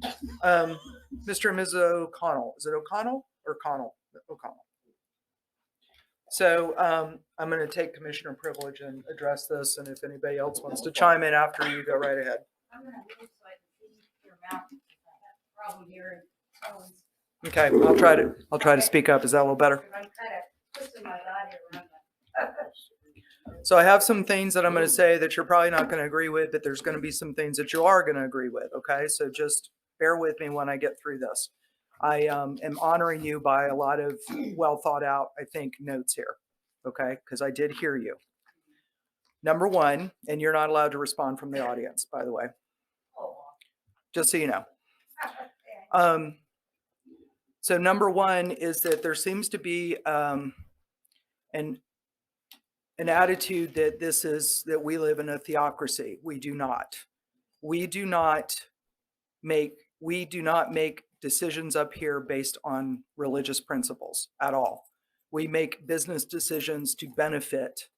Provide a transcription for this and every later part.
Mr. and Mrs. O'Connell. Is it O'Connell or Connell? O'Connell. So I'm going to take commissioner privilege and address this, and if anybody else wants to chime in after, you go right ahead. I'm going to move so I can see your mouth. I have a problem here. Okay, I'll try to speak up. Is that a little better? I'm kind of twisting my body around that. So I have some things that I'm going to say that you're probably not going to agree with, but there's going to be some things that you are going to agree with. Okay, so just bear with me when I get through this. I am honoring you by a lot of well thought out, I think, notes here. Okay, because I did hear you. Number one, and you're not allowed to respond from the audience, by the way, just so you know. So number one is that there seems to be an attitude that that we live in a theocracy. We do not. We do not make decisions up here based on religious principles at all. We make business decisions to benefit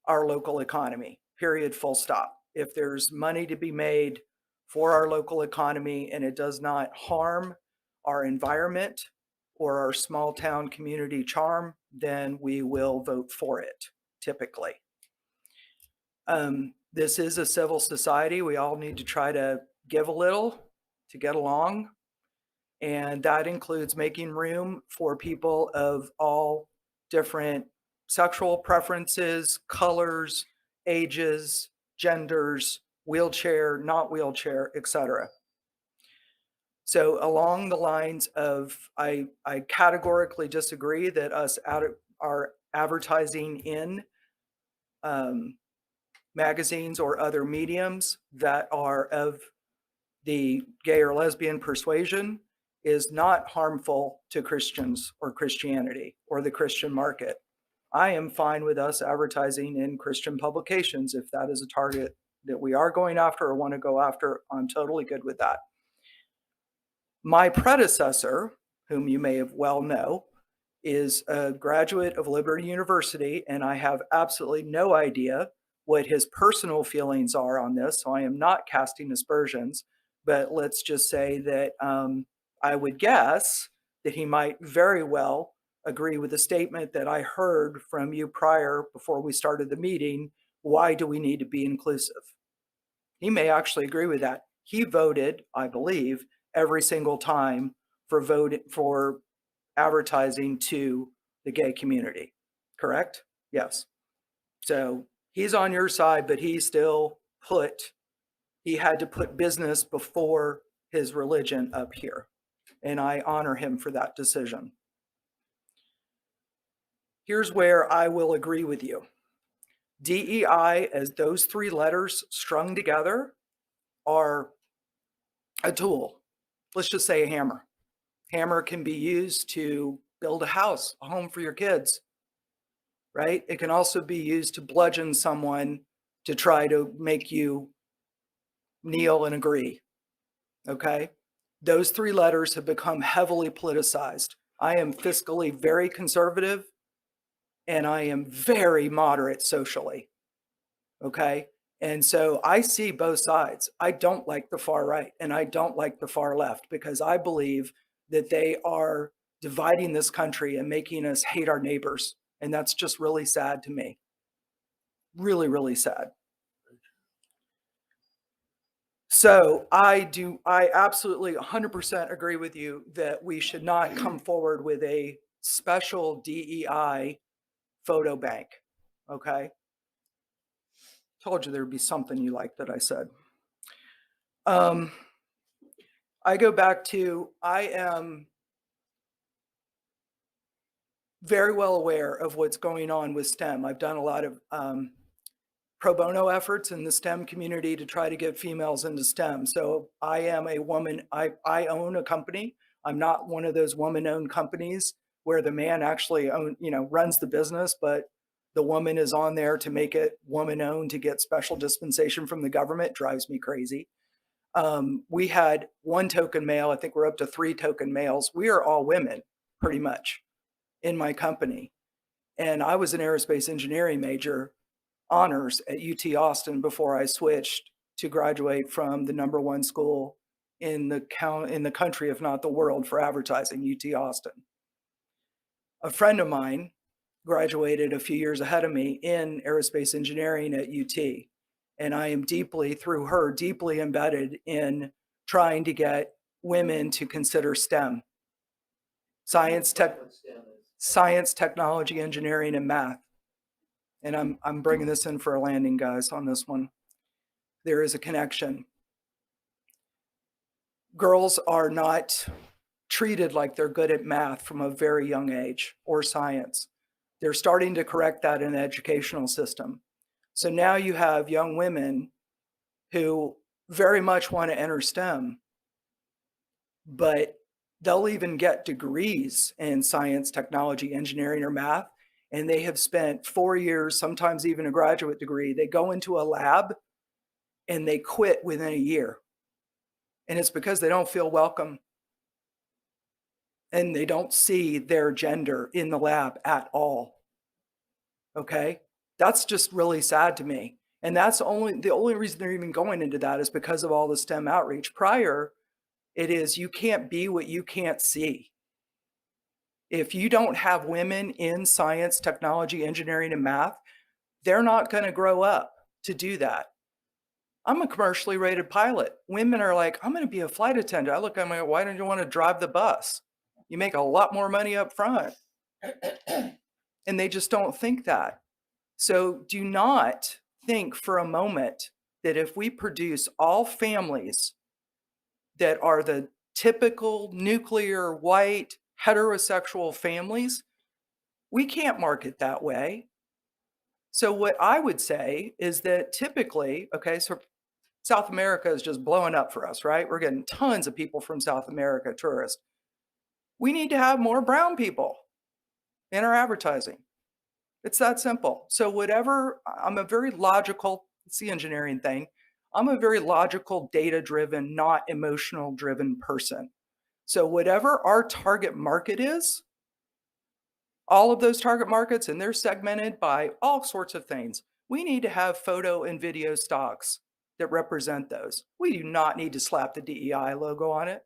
our local economy, period, full stop. If there's money to be made for our local economy and it does not harm our environment or our small town community charm, then we will vote for it, typically. This is a civil society. We all need to try to give a little to get along. And that includes making room for people of all different sexual preferences, colors, ages, genders, wheelchair, not wheelchair, etc. So along the lines of, I categorically disagree that us are advertising in magazines or other mediums that are of the gay or lesbian persuasion is not harmful to Christians or Christianity or the Christian market. I am fine with us advertising in Christian publications if that is a target that we are going after or want to go after. I'm totally good with that. My predecessor, whom you may have well know, is a graduate of Liberty University, and I have absolutely no idea what his personal feelings are on this, so I am not casting aspersions, but let's just say that I would guess that he might very well agree with the statement that I heard from you prior before we started the meeting. Why do we need to be inclusive? He may actually agree with that. He voted, I believe, every single time for advertising to the gay community, correct? Yes. So he's on your side, but he had to put business before his religion up here. And I honor him for that decision. Here's where I will agree with you. DEI, as those three letters strung together, are a tool. Let's just say a hammer. Hammer can be used to build a house, a home for your kids, right? It can also be used to bludgeon someone to try to make you kneel and agree, okay? Those three letters have become heavily politicized. I am fiscally very conservative and I am very moderate socially, okay? And so I see both sides. I don't like the far right and I don't like the far left because I believe that they are dividing this country and making us hate our neighbors. And that's just really sad to me. Really, really sad. So I absolutely 100% agree with you that we should not come forward with a special DEI photo bank. Okay. Told you there'd be something you liked that I said. I go back to, I am very well aware of what's going on with STEM. I've done a lot of pro bono efforts in the STEM community to try to get females into STEM. So I am a woman, I own a company. I'm not one of those woman-owned companies where the man actually runs the business, but the woman is on there to make it woman-owned to get special dispensation from the government. Drives me crazy. We had one token male. I think we're up to 3 token males. We are all women, pretty much, in my company. And I was an aerospace engineering major, honors at UT Austin before I switched to graduate from the #1 school in the country, if not the world, for advertising, UT Austin. A friend of mine graduated a few years ahead of me in aerospace engineering at UT. And I am through her, deeply embedded in trying to get women to consider STEM, science, technology, engineering, and math. And I'm bringing this in for a landing, guys, on this one. There is a connection. Girls are not treated like they're good at math from a very young age, or science. They're starting to correct that in the educational system. So now you have young women who very much want to enter STEM, but they'll even get degrees in science, technology, engineering, or math, and they have spent 4 years, sometimes even a graduate degree. They go into a lab and they quit within a year. And it's because they don't feel welcome and they don't see their gender in the lab at all. Okay? That's just really sad to me. And that's the only reason they're even going into that is because of all the STEM outreach. Prior, it is you can't be what you can't see. If you don't have women in science, technology, engineering, and math, they're not going to grow up to do that. I'm a commercially rated pilot. Women are like, I'm going to be a flight attendant. I look at them, why don't you want to drive the bus? You make a lot more money up front. And they just don't think that. So do not think for a moment that if we produce all families that are the typical nuclear, white, heterosexual families, we can't market that way. So what I would say is that typically, okay, so South America is just blowing up for us, right? We're getting tons of people from South America, tourists. We need to have more brown people in our advertising. It's that simple. So whatever, I'm a very logical, it's the engineering thing. I'm a very logical, data-driven, not emotional-driven person. So whatever our target market is, all of those target markets, and they're segmented by all sorts of things. We need to have photo and video stocks that represent those. We do not need to slap the DEI logo on it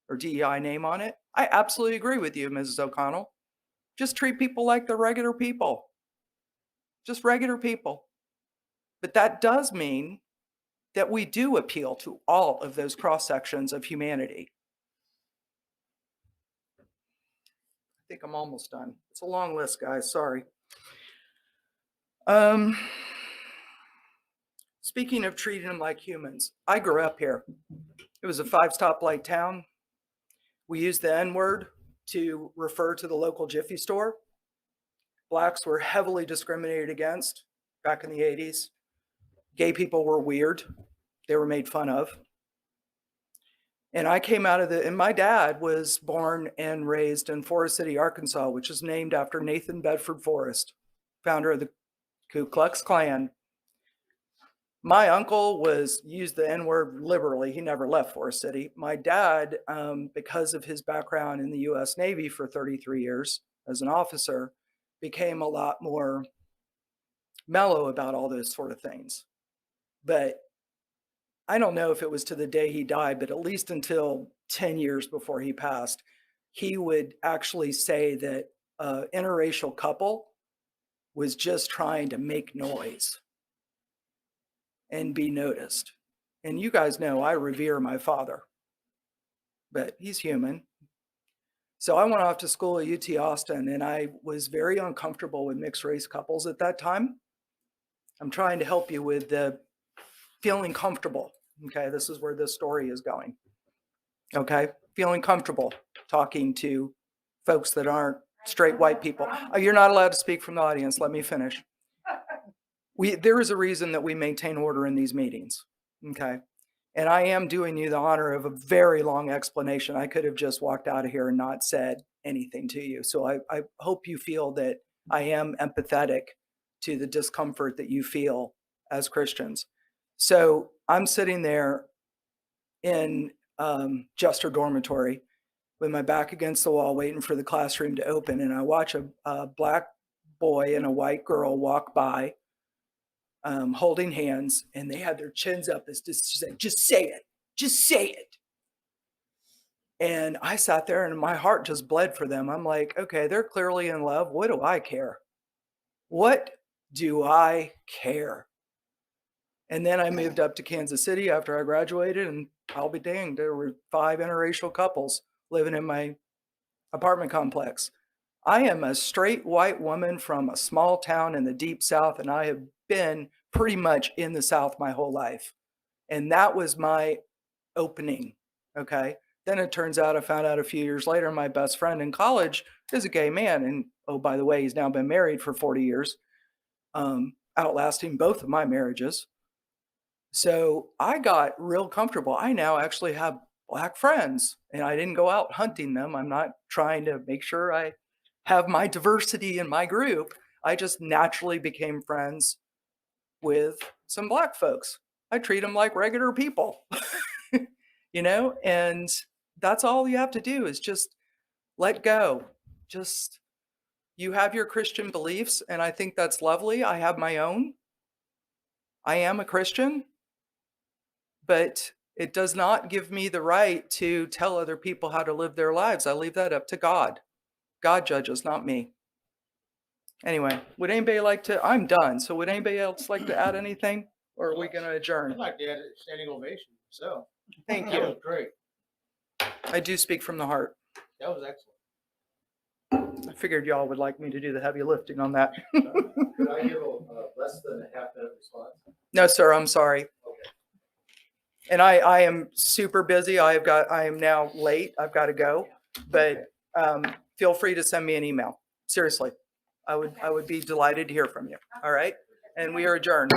or DEI name on it. I absolutely agree with you, Mrs. O'Connell. Just treat people like they're regular people. Just regular people. But that does mean that we do appeal to all of those cross sections of humanity. I think I'm almost done. It's a long list, guys. Sorry. Speaking of treating them like humans, I grew up here. It was a 5-stoplight town. We used the N-word to refer to the local Jiffy store. Blacks were heavily discriminated against back in the 80s. Gay people were weird. They were made fun of. And I came out of and my dad was born and raised in Forest City, Arkansas, which is named after Nathan Bedford Forrest, founder of the Ku Klux Klan. My uncle used the N-word liberally. He never left Forest City. My dad, because of his background in the U.S. Navy for 33 years as an officer, became a lot more mellow about all those sort of things. But I don't know if it was to the day he died, but at least until 10 years before he passed, he would actually say that an interracial couple was just trying to make noise and be noticed. And you guys know I revere my father, but he's human. So I went off to school at UT Austin, and I was very uncomfortable with mixed race couples at that time. I'm trying to help you with the feeling comfortable. Okay, this is where this story is going. Okay, feeling comfortable talking to folks that aren't straight white people. You're not allowed to speak from the audience. Let me finish. There is a reason that we maintain order in these meetings. Okay, and I am doing you the honor of a very long explanation. I could have just walked out of here and not said anything to you. So I hope you feel that I am empathetic to the discomfort that you feel as Christians. So I'm sitting there in Jester dormitory with my back against the wall, waiting for the classroom to open. And I watch a black boy and a white girl walk by, holding hands, and they had their chins up as just say it, just say it. And I sat there and my heart just bled for them. I'm like, okay, they're clearly in love. What do I care? What do I care? And then I moved up to Kansas City after I graduated, and I'll be danged, there were 5 interracial couples living in my apartment complex. I am a straight white woman from a small town in the deep South, and I have been pretty much in the South my whole life. And that was my opening. Okay. Then it turns out I found out a few years later my best friend in college is a gay man. And oh, by the way, he's now been married for 40 years, outlasting both of my marriages. So I got real comfortable. I now actually have Black friends, and I didn't go out hunting them. I'm not trying to make sure I have my diversity in my group. I just naturally became friends with some Black folks. I treat them like regular people, and that's all you have to do is just let go. Just, you have your Christian beliefs, and I think that's lovely. I have my own. I am a Christian, but it does not give me the right to tell other people how to live their lives. I leave that up to God. God judges, not me. Anyway, would anybody like to? I'm done. So would anybody else like to add anything? Or are we going to adjourn? I'd like to add a standing ovation. So Thank that you. was great. I do speak from the heart. That was excellent. I figured y'all would like me to do the heavy lifting on that. Could I give a less than a half-minute response? No, sir, I'm sorry. And I am super busy. I am now late. I've got to go. But feel free to send me an email. Seriously. I would be delighted to hear from you. All right? And we are adjourned.